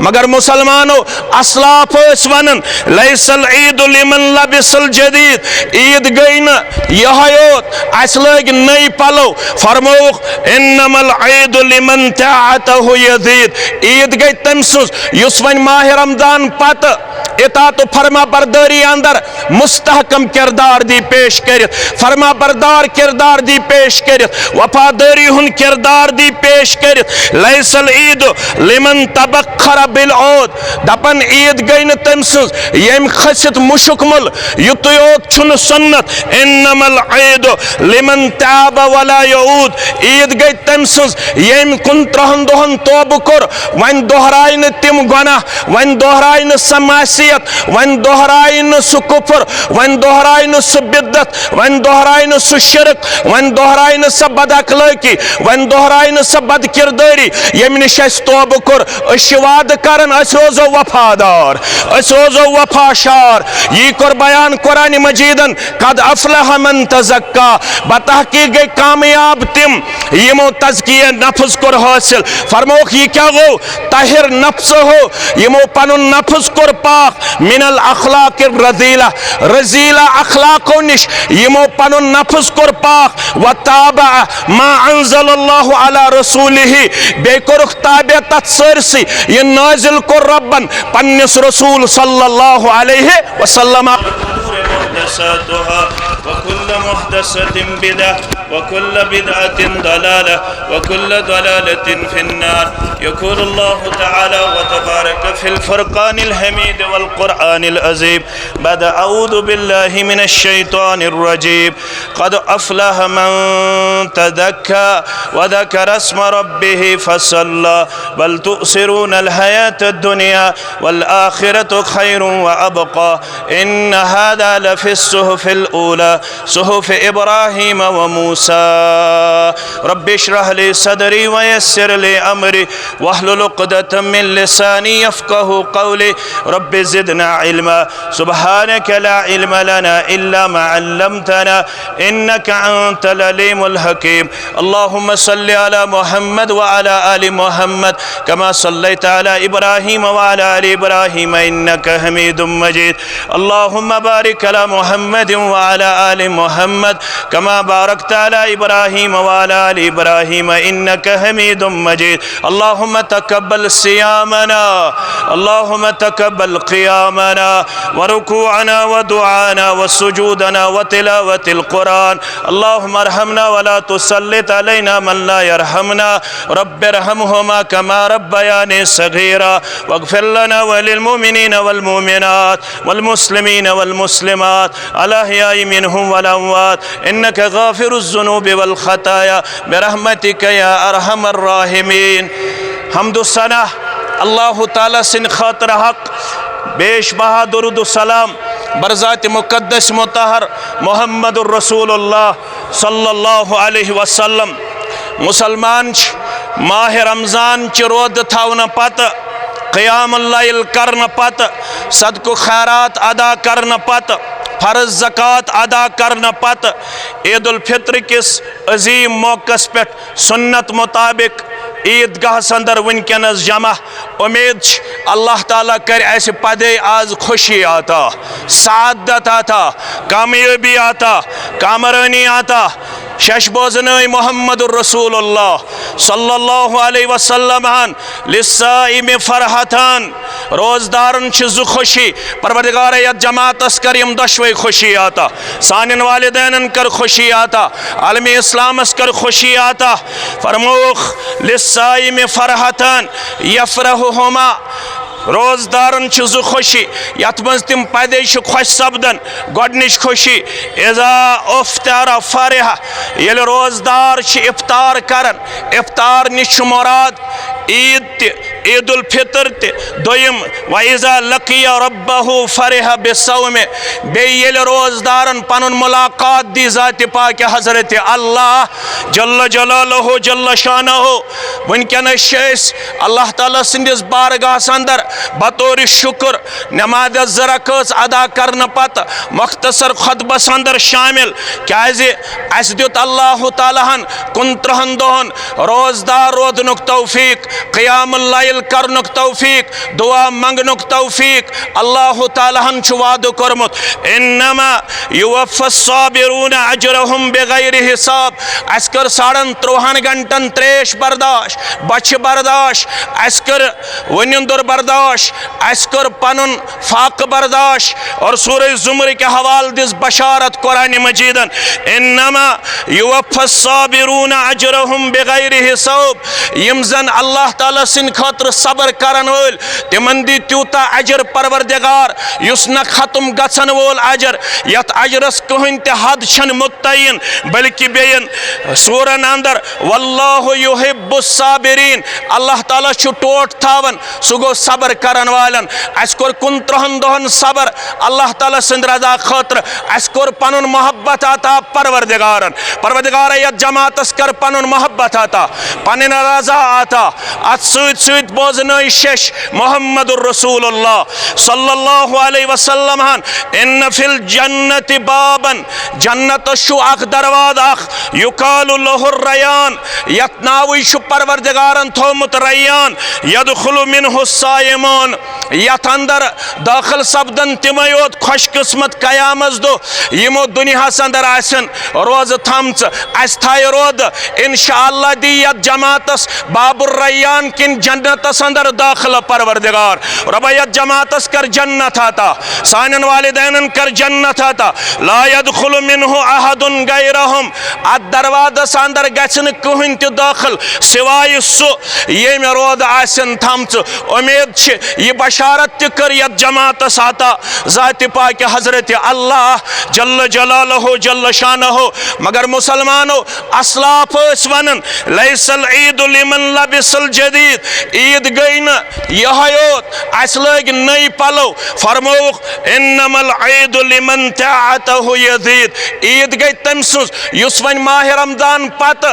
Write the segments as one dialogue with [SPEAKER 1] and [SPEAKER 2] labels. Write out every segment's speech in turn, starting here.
[SPEAKER 1] मगर मुसलमानो असलाफ वन लैसल ईद लिमन लबिसल जदीद, ईद गई न योत अस लग नई पलो। फरमोख इन्नमल ईद लिमन ताअतहु यजीद, ईद गई तम सुज युस वन माह रमजान पत इतात फरमा बरदारी अंदर मुस्तहकम किरदार दी पेश कर, फरमा बरदार किरदार दी पेश कर, वफादारी हुन किरदार दी पेश कर। लैसल ईद लिमन तबखर बिलऔद, दपन ईद गई न तम सुज यम खसित मुशुकमुल युत योत छुन सुन्नत। इन्नमल ईद लिमन ताब वला यऊद, ईद गई तम सुज यम 39 दोहन तौब कोर, वन दोहराय न तिम गुनाह, वन दोहराय न समासियत, वन दोहराय न सु कुफ्र, वन दोहराय न सु बिद्दत, वन दोहराय न सु शिरक, वन दोहराय न स बदअखलाकी, वन दोहराय न स बदकिरदारी यम निश अस तौब कोर। अस वाद करन अस रोजो वफादार, अस रोजो वफाशार। यी कोर बयान कुरान मजीदन कद अफलह मन तज़क्का, बतहकीक गई कामयाब तिम यमो तज़किया नफ्स कोर हासिल। फरमोख यी क्या गो ताहिर नफ्स हो, यमो पनुन नफ्स कोर पाक मिनल अखलाक रज़ीला, रज़ीला अखलाको निश यमो पनुन नफ्स कोर पाक। व ताबा मा अंज़लल्लाहु अला रसूलिही, बे कोरुख ताबे तत सरसी ये नाजिल कोर रब्बन पन्निस रसूल सल्लल्लाहु अलैहि वसल्लम।
[SPEAKER 2] वकुल्ल मुहदसतिन बिदअह वकुल्ल बिदअतिन दलाला वकुल्ल दलालतिन फिन्नार। यक़ूलुल्लाहु तआला व तबारक फिल फुरक़ानिल हमीद वल क़ुरआनिल अज़ीम। बाद अऊज़ु बिल्लाहि मिनश शैतानिर रजीम। क़द अफ़लह मन तज़क्का व ज़करा अस्म रब्बिहि फ़सल्ला बल तुसिरूनल हयातद दुनिया वल आखिरतु खैरुन व अबक़ा। इन्न हाज़ा लफ़िस सुहुफ़िल ऊला सुहुफ़ इब्राहीम व मूसा। रब्बि इश्रह ली सदरी व यस्सिर ली अमरी वहलुल उक़दतम मिन लिसानी यफ़क़हू क़ौली। रब्बि ज़िदना इल्मा सुब्हानक ला इल्मा लना इल्ला मा अल्लमतना इन्नका अंतल अलीमुल हकीम। अल्लाहुम्मा सल्लि अला मुहम्मद व अला आलि मुहम्मद कमा सल्लैता अला इब्राहीम व अला आलि इब्राहीम इन्नका हमीदुम मजीद। अल्लाहुम्मा बारिक अला मुहम्मद व अला आलि मुहम्मद कमा बारकता अला इब्राहीम व अला आलि इब्राहीम इन्नका हमीदुम मजीद। अल्लाहुम्मा तक़ब्बल सियामना, अल्लाहुम्मा तक़ब्बल क़ियामना व रुकूअना व दुआना व सुजूदना व तिलावतिल क़ुरान। अल्लाहुम्मा अरहमना व ला तुसल्लित अलैना मन ला यरहमना। रब्बिरहमहुमा कमा रब्बयानी सगीरा वग़फिर लना व लिल मुमिनीन वल मुमिनात वल मुस्लिमीन वल मुस्लिमात अल अहयाई मिनहुम वल अमवात इन्नका गाफिरुज़ ज़ुनूबि वल ख़ताया बिरहमतिका या अरहमर राहिमीन। हम्दु सना अल्लाह ताला सिन खातिर हक, बेश बहा दुरूद सलाम बरज़ात मुक़द्दस मुतहर मुहम्मदुर रसूलुल्लाह सल्लल्लाहु अलैहि वसल्लम। मुसलमान माह रमज़ान च रोद थावन पत, क़ियामुल लैल करन पत, सदक़ो खैरात अदा करन पत, फ़र्ज़ ज़कात अदा करन पत ईद उल फित्र किस अज़ीम मौक़स पे सुन्नत मुताबिक ईदगाह अंदर वनकस जमा। उम्मीद अल्लाह ताला कर ऐसे पदे आज खुशी आता, सादत आता, कामयाबी आता, कामरानी आता। शश बोजनई मोहम्मदुर रसूलुल्लाह सल्लल्लाहु अलैहि वसल्लम लिस्साइम फरहतान, रोजदारन छु खुशी। परवरदिगार यत जमातस कर यम दशवे खुशी आता, सानिन वालिदैन कर खुशी आता, आलमी इस्लामस कर खुशी आता। फरमोख लिस्साइम फरहतान यफरहुहुमा, रोजदारन छु खुशी यत मज तिम पदे खुश सपदन। गोडनिश खुशी इज़ा उफ्तार फरह, ये रोजदार इफ्तार करन, इफ्तार निश मुराद ईद ईद उल फितर दोयम व इज़ा लकिया रब्बहु फरह बिस्सौम, बे ये रोजदारन पनुन मुलाकात दी ज़ात पाक हज़रत अल्लाह जल्ल जलालहु जल्ल शानहु। वनकस अल्लाह ताला सिंदिस बारगाह अंदर बतौर शुक्र नमाज ज़रक़स अदा करने पत मख्तसर खुतबस अंदर शामिल, क्याज़ि अस दित अल्लाह ताला 39 दोहन रोजदार रोदनुक तौफीक, क़ियामुल लैल
[SPEAKER 1] इस्माइल करनुक तौफीक, दुआ मंगनुक तौफीक अल्लाह ताला हन छु वादो करमुत इन्नमा युवफ़्फ़स साबिरून अजरहुम बिगैर हिसाब। अस कर 3.5 घंटन त्रेश बर्दाश्त, बच बर्दाश्त, अस कर वनिंदुर बर्दाश्त, अस कर पनुन फाक बर्दाश्त और सूरह ज़ुमर के हवाल दिस बशारत कुरान मजीदन इन्नमा युवफ़्फ़स साबिरून अजरहुम बिगैर हिसाब। यम जन अल्लाह ताला सिन खातिर सबर करन वोल तिमन दी त्यूता अजर परवरदिगार युस न खत्म गछन वोल अजर यत अजरस कहीं ते हद छन मुत्तयन बल्कि बेयन सूरन अंदर वल्लाहु युहिब्बुस साबिरीन। अल्लाह ताला छु टोट थावन सुगो सबर करन वालन। अस कोर 29 दोहन सबर अल्लाह ताला सिंद रजा खातिर अस कोर पनुन मोहब्बत आता परवरदिगारन। परवरदिगार यत जमातस कर पनुन मोहब्बत आता पनिन रजा आता अत सुत सुत बोजन शश मुहम्मदुर रसूलुल्लाह सल्लल्लाहु अलैहि वसल्लम हन इन फिल जन्नति बाबन जन्नत शु अख दरवाज अख युकालु लहुर रयान यत नावी शु परवरदिगारन थोमुत रयान यदखुलु मिनहु सायमून यत अंदर दाखिल सब्दन तिमयोत खुशकिस्मत कयामत दो यमो दुनियास अंदर आसन रोज थमच अस थाय रोद इंशाअल्लाह दी यत जमातस बाबुर रयान किन जन्नतस अंदर दाखिल परवरदिगार रबयत जमातस कर जन्नत आता सानन वालिदैन कर जन्नत आता ला यदखुलु मिनहु अहदुन गैरहुम अत दरवाजस अंदर गछन कहीं त दाखिल सिवाय सु यम रोद आसन थमच उम्मीद छ ये बशारत त कर यत जमातस आता ज़ात पाक हजरत अल्लाह जल्ल जलालहु जल्ल शानहु। मगर मुसलमानो असलाफ वनन लैसल ईद लिमन लबिसल जदीद ईद गई न यहयोत अस लग नई पलो फरमोख इन्नमल ईद लिमन ताअतहु यजीद। ईद गई तम सुस युस वन माह रमजान पत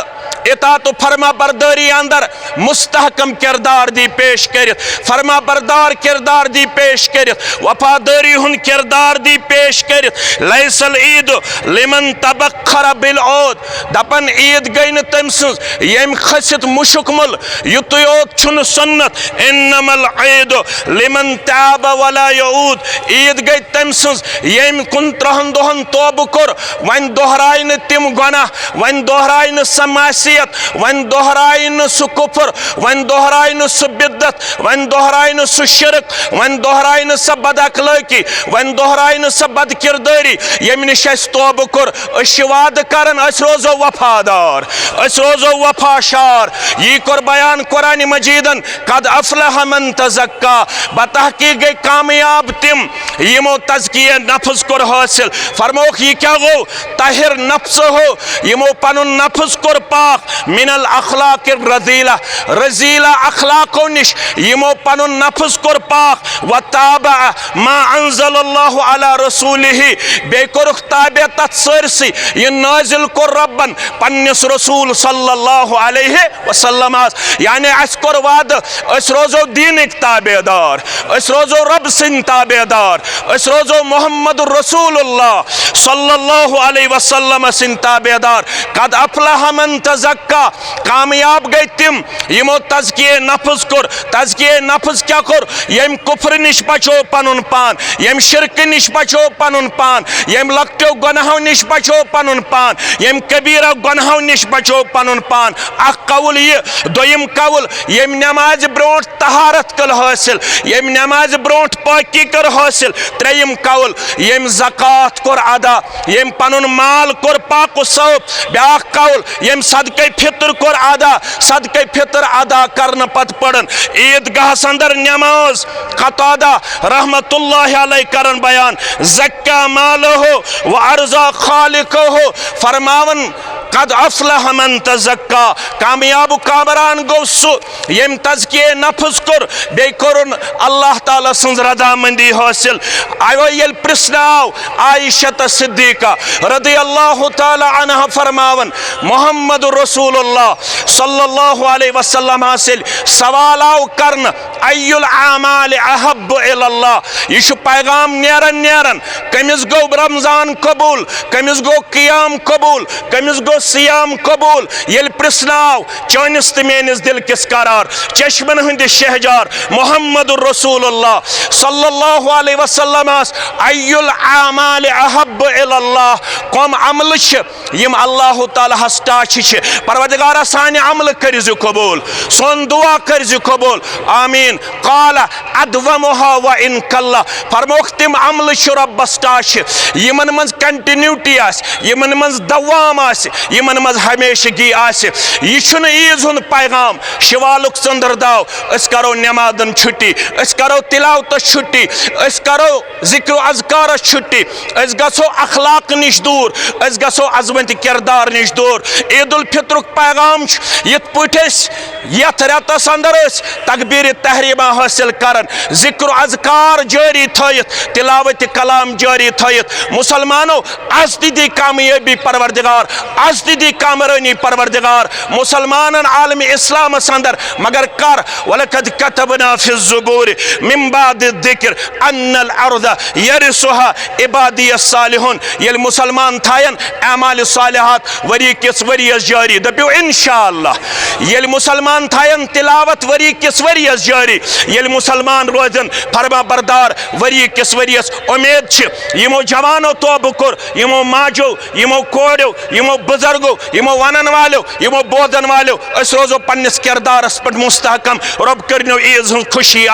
[SPEAKER 1] इतात फरमा बरदारी अंदर मुस्तहकम किरदार दी पेश कर फरमा बरदार किरदार दी पेश कर वफादारी हुन किरदार दी पेश कर लैसल ईद लिमन तबखर बिल औद दपन ईद गई न तम सुस यम खसित मुशकमल युतयोत छुन सुन्नत इन्नमल ईद लिमन ताब वला यऊद। ईद गई तम सुस यम 29 दोहन तौब कर वन दोहराय न तिम गुनाह वन दोहराय न समासियत वन दोहराय न सु कुफ्र वन दोहराय न सु बिद्दत वन दोहराय न सु शिरक वन दोहराय न स बदअखलाकी वन दोहराय न स बदकिरदारी यम निश अस तौब कर अस वाद करन अस रोजो वफादार अस रोजो वफाशार। यी कर बयान कुरान मजीदन कद अफलह मन तज़क्का बतहकीक गई कामयाब तिम यमो तज़किया नफ्स कर हासिल फरमोख ये क्या गो ताहिर नफ्स हो यमो पनुन नफ्स कर पाक मिनल अखलाक रजीला रजीला अखलाको निश यमो पनुन नफ्स कर पाक व ताबा मा अंज़लल्लाहु अला रसूलिही बेकुरुख ताबे तत सरसी ये नाजिल कर रब्बन पन्निस रसूल सल्लल्लाहु अलैहि वसल्लम यानी अस कर वाद अस रोजो दीनिक ताबेदार अस रोजो रब सिन ताबेदार अस रोजो मोहम्मद रसूलुल्लाह सल्लल्लाहु अलैहि वसल्लम सिन ताबेदार। कद अफलह मन तज़क्का कामयाब गई तिम यमो तज़किये नफ्स कर तज़किये नफ्स क्या कर यम कुफ्र निश बचो पनुन पान यम शिरक निश बचो पनुन पान यम लक्टो गुनाहों निश बचो पनुन पान यम कबीरा गुनाहों निश बचो पनुन पान। अख कौल ये दोयम कौल यम नमाज ब्रोट तहारत कल हासिल यम नमाज ब्रोट पाकी कर हासिल। त्रेयम कौल यम ज़कात कर अदा यम पनुन माल कर पाक सौब। ब्याख कौल यम सदक़े फितर कर अदा सदक़े फितर अदा करन पत पड़न ईदगाह अंदर नमाज कतादा रहमतुल्लाहि अलैहि करन बयान ज़क्का मालहो व अर्ज़ा खालिकहो फरमावन कद अफलह मन तज़क्का कामयाब कामरान गो सु यम तज़किये नफ्स कर बे करन अल्लाह ताला सन्ज रज़ामंदी हासिल। आयो यल प्रश्नाव आयशा सिद्दीका रज़ियल्लाहु ताला अन्हा फरमावन मोहम्मद रसूलुल्लाह सल्लल्लाहु अलैहि वसल्लम हासिल सवाल आव करन अय्युल आमाल अहब्बु इलल्लाह ये पैगाम नेरन नेरन कमिस गो रमजान कबूल कमिस गो क़ियाम कबूल कमिस गो सियाम कबूल ये प्रिस्नाव चौनिस तो मेनिस दिल किस करार चश्मन हंद शहजार मोहम्मद रसूलुल्लाह सल्लल्लाहु अलैहि वसल्लम अय्युल आमाल अहब्ब इलल्लाह कम अमल यम अल्लाह ताला हस्ताच परवरदिगारा सानि अमल करजु कबूल सोन दुआ करजु कबूल आमीन काला अदवमुहा व इन कल्ला फरमोख तिम अमल रब्बस ताश यमन मज कंटिन्यूटी आस यमन मज दवाम आस यमन मज हमेशगी आस यह छुन ईज हुन पैगाम शिवालुक चंद्र दाव अस करो नमाजन छुट्टी अस करो तिलावत छुट्टी अस करो जिक्र अज़कार छुट्टी अस गसो अखलाक निश दूर अस गसो अजमत किरदार निश दूर ईद उल फितर पैगाम यत पुठस यथ रेतस अंदर तकबीर तहरीमा हासिल करन जिक्र अज़कार जारी थयत तिलावत कलाम जारी थयत मुसलमानों अस दी कामयाबी परवरदिगार अस दी कामरानी परवरदिगार मुसलमान आलम इस्लाम अंदर मगर कर वलकद कतबना फि ज़ुबूर मिन बाद ज़िक्र अन्नल अर्ज़ यरिसुहा इबादी सालिहुन ये मुसलमान थायन अमाल सालिहात वरी किस वरियस जारी दपियो इंशाअल्लाह ये मुसलमान थायन तिलावत वरी किस वरियस जारी ये मुसलमान रोजन फरमा बरदार वरी किस वरियस उम्मीद यमो जवानो तौबह कोर यमो माजो यमो कोड़ो यमो बुजुर्गो यमो वनन वालो यमो बोधन वालो अस रोजो पन्निस किरदारस पे मुस्तहकम रब करनो ईज खुशी।